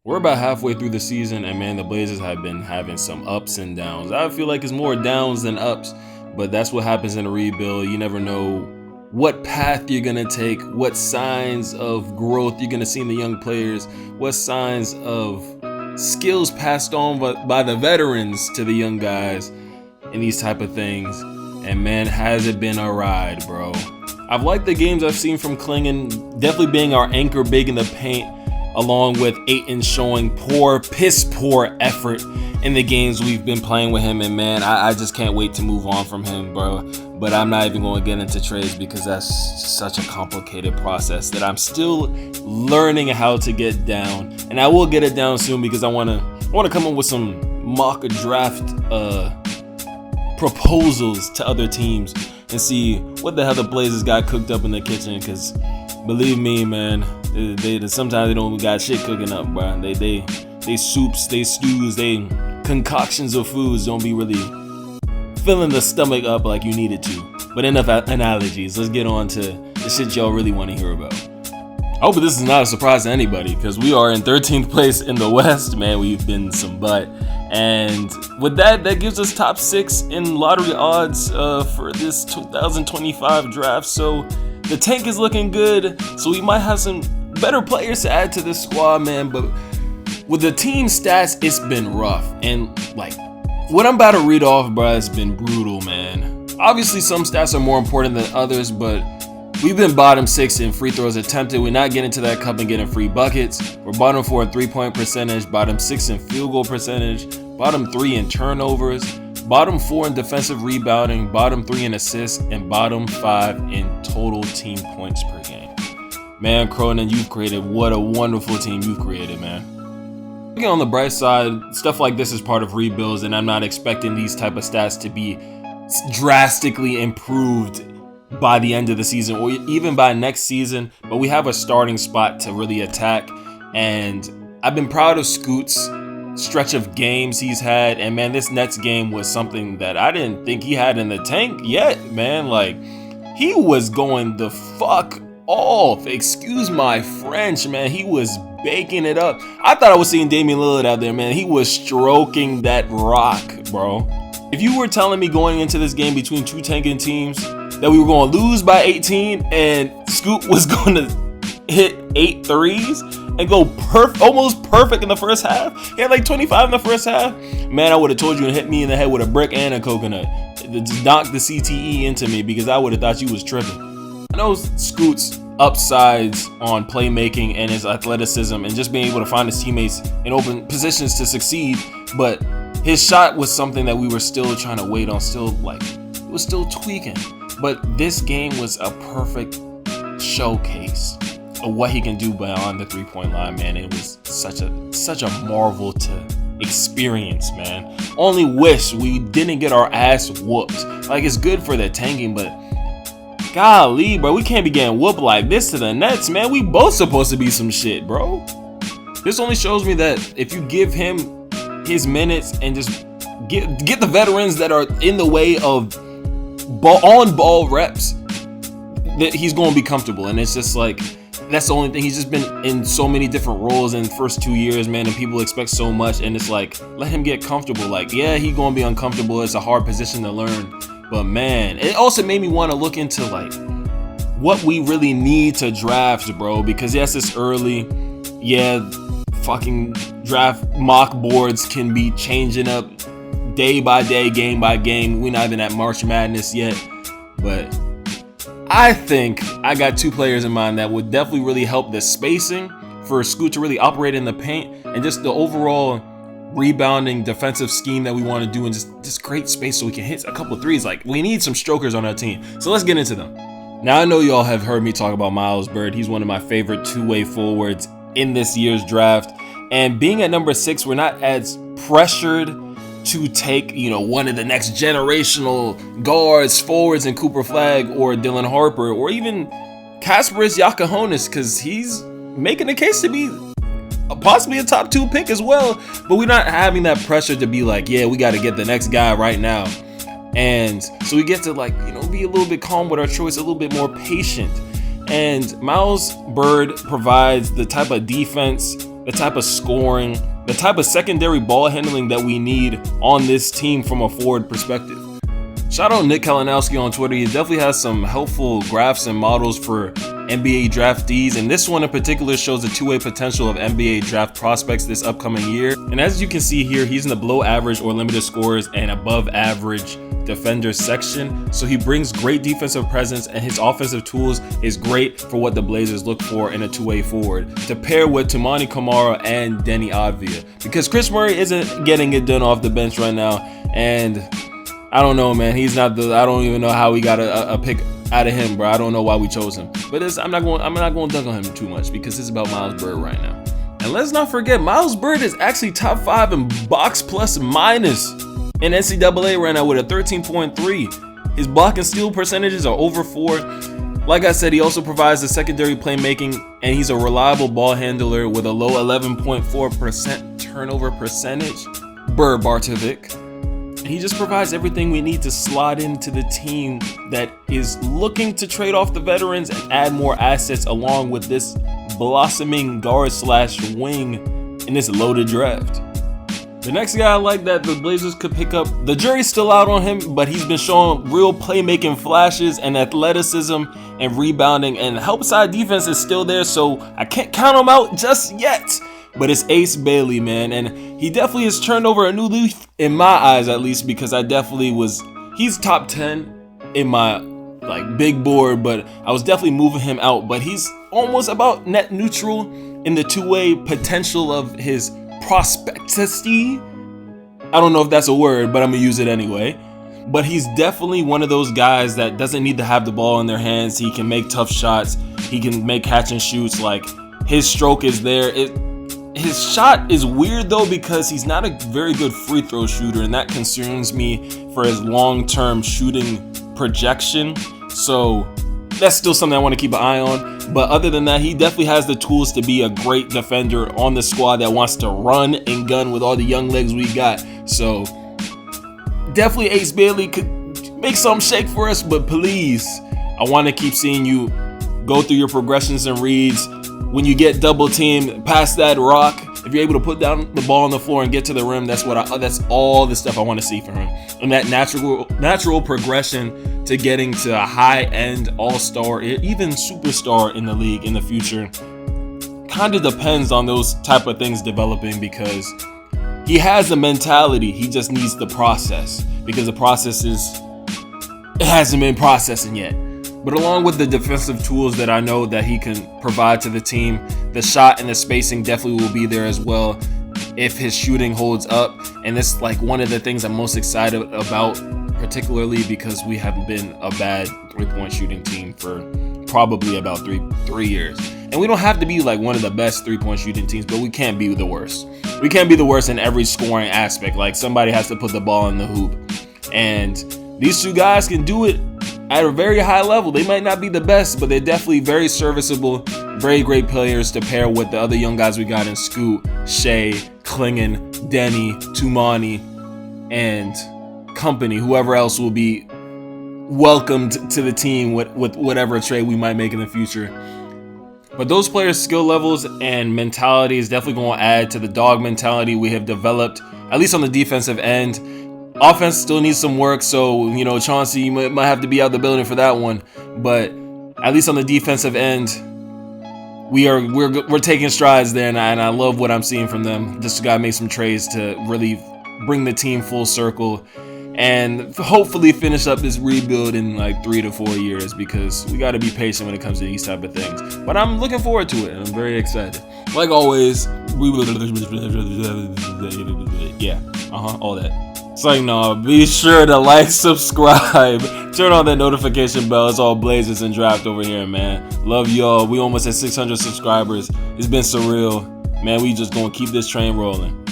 We're about halfway through the season, and man, the Blazers have been having some ups and downs. I feel like it's more downs than ups, but that's what happens in a rebuild. You never know what path you're gonna take, what signs of growth you're gonna see in the young players, what signs of skills passed on by the veterans to the young guys, and these type of things. And man, has it been a ride, bro. I've liked the games I've seen from Klingon, definitely being our anchor big in the paint, along with Ayton showing piss poor effort in the games we've been playing with him. And man, I just can't wait to move on from him, bro. But I'm not even going to get into trades because that's such a complicated process that I'm still learning how to get down. And I will get it down soon because I want to come up with some mock draft proposals to other teams and see what the hell the Blazers got cooked up in the kitchen. Because believe me, man, they sometimes they don't got shit cooking up, bro. They soups, they stews, they concoctions of foods don't be really filling the stomach up like you need it to. But enough analogies. Let's get on to the shit y'all really want to hear about. I hope this is not a surprise to anybody because we are in 13th place in the West, man. We've been some butt. And with that gives us top 6 in lottery odds for this 2025 draft. So the tank is looking good. So we might have some better players to add to this squad, man. But with the team stats, it's been rough. And like what I'm about to read off, bro, has been brutal, man. Obviously, some stats are more important than others, but we've been bottom 6 in free throws attempted. We're not getting to that cup and getting free buckets. We're bottom 4 in 3-point percentage, bottom 6 in field goal percentage, bottom 3 in turnovers, bottom 4 in defensive rebounding, bottom 3 in assists, and bottom 5 in total team points per game. Man, Cronin, what a wonderful team you've created, man. Looking on the bright side, stuff like this is part of rebuilds, and I'm not expecting these type of stats to be drastically improved by the end of the season or even by next season, but we have a starting spot to really attack. And I've been proud of Scoot's stretch of games he's had, and man, this Nets game was something that I didn't think he had in the tank yet, man. Like, he was going the fuck off, excuse my French, man. He was baking it up. I thought I was seeing Damian Lillard out there, man. He was stroking that rock, bro. If you were telling me going into this game between two tanking teams that we were going to lose by 18 and Scoot was going to hit 8 threes and go almost perfect in the first half, he had like 25 in the first half, man, I would have told you and hit me in the head with a brick and a coconut. Just knock the CTE into me because I would have thought you was tripping. I know Scoot's upsides on playmaking and his athleticism and just being able to find his teammates in open positions to succeed, but his shot was something that we were still trying to wait on, it was still tweaking. But this game was a perfect showcase of what he can do beyond the 3-point line, man. It was such a marvel to experience, man. Only wish we didn't get our ass whooped. Like, it's good for the tanking, but golly, bro, we can't be getting whooped like this to the Nets, man. We both supposed to be some shit, bro. This only shows me that if you give him his minutes and just get the veterans that are in the way of on-ball reps, that he's going to be comfortable. And it's just like, that's the only thing. He's just been in so many different roles in the first 2 years, man, and people expect so much, and it's like, let him get comfortable. Like, yeah, he's going to be uncomfortable. It's a hard position to learn. But man, it also made me want to look into like what we really need to draft, bro, because yes, it's early. Yeah, fucking draft mock boards can be changing up day by day, game by game. We're not even at March Madness yet, but I think I got 2 players in mind that would definitely really help the spacing for Scoot to really operate in the paint and just the overall rebounding defensive scheme that we want to do, and just create space so we can hit a couple threes. Like, we need some strokers on our team. So let's get into them. Now, I know y'all have heard me talk about Miles Bird. He's one of my favorite two-way forwards in this year's draft. And being at number 6, we're not as pressured to take, one of the next generational guards, forwards in Cooper Flagg or Dylan Harper or even Kasparis Yakahonis, because he's making a case to be possibly a top 2 pick as well. But we're not having that pressure to be like, yeah, we got to get the next guy right now. And so we get to be a little bit calm with our choice, a little bit more patient. And Miles Bird provides the type of defense the type of scoring, the type of secondary ball handling that we need on this team from a forward perspective. Shout out Nick Kalinowski on Twitter. He definitely has some helpful graphs and models for NBA draftees, and this one in particular shows the two-way potential of NBA draft prospects this upcoming year. And as you can see here, he's in the below average or limited scorers and above average defenders section. So he brings great defensive presence, and his offensive tools is great for what the Blazers look for in a two-way forward, to pair with Toumani Camara and Deni Avdija, because Chris Murray isn't getting it done off the bench right now. And I don't know, man. He's not the. I don't even know how we got a pick out of him, bro. I don't know why we chose him. But I'm not going to dunk on him too much because it's about Miles Bird right now. And let's not forget, Miles Bird is actually top 5 in box plus minus in NCAA right now with a 13.3. His block and steal percentages are over 4. Like I said, he also provides the secondary playmaking, and he's a reliable ball handler with a low 11.4% turnover percentage. Bird Bartovic. He just provides everything we need to slot into the team that is looking to trade off the veterans and add more assets along with this blossoming guard/wing in this loaded draft. The next guy I like that the Blazers could pick up, the jury's still out on him, but he's been showing real playmaking flashes and athleticism and rebounding, and help side defense is still there, so I can't count him out just yet. But it's Ace Bailey, man, and he definitely has turned over a new leaf in my eyes, at least, because he's top 10 in my big board, but I was definitely moving him out. But he's almost about net neutral in the two-way potential of his prospecticity. I don't know if that's a word, but I'm gonna use it anyway. But he's definitely one of those guys that doesn't need to have the ball in their hands. He can make tough shots. He can make catch and shoots. Like, his stroke is there. His shot is weird though because he's not a very good free throw shooter, and that concerns me for his long-term shooting projection. So that's still something I want to keep an eye on. But other than that, he definitely has the tools to be a great defender on the squad that wants to run and gun with all the young legs we got. So definitely Ace Bailey could make some shake for us, but please, I want to keep seeing you go through your progressions and reads. When you get double teamed, pass that rock. If you're able to put down the ball on the floor and get to the rim, that's all the stuff I want to see from him. And that natural progression to getting to a high-end all-star, even superstar in the league in the future, kind of depends on those type of things developing, because he has the mentality. He just needs the process, because the process it hasn't been processing yet. But along with the defensive tools that I know that he can provide to the team, the shot and the spacing definitely will be there as well if his shooting holds up. And it's one of the things I'm most excited about, particularly because we have been a bad three-point shooting team for probably about three years. And we don't have to be one of the best three-point shooting teams, but we can't be the worst. We can't be the worst in every scoring aspect. Somebody has to put the ball in the hoop. And these two guys can do it at a very high level. They might not be the best, but they're definitely very serviceable, very great players to pair with the other young guys we got in Scoot, Shea, Klingon, Deni, Toumani, and company, whoever else will be welcomed to the team with whatever trade we might make in the future. But those players' skill levels and mentality is definitely going to add to the dog mentality we have developed, at least on the defensive end. Offense still needs some work, so Chauncey might have to be out the building for that one. But at least on the defensive end, we're taking strides there, and I love what I'm seeing from them. Just gotta make some trades to really bring the team full circle and hopefully finish up this rebuild in 3 to 4 years, because we got to be patient when it comes to these type of things. But I'm looking forward to it, and I'm very excited. Like always, all that. It's no, be sure to subscribe, turn on that notification bell. It's all Blazers and Draft over here, man. Love y'all. We almost at 600 subscribers. It's been surreal. Man, we just gonna keep this train rolling.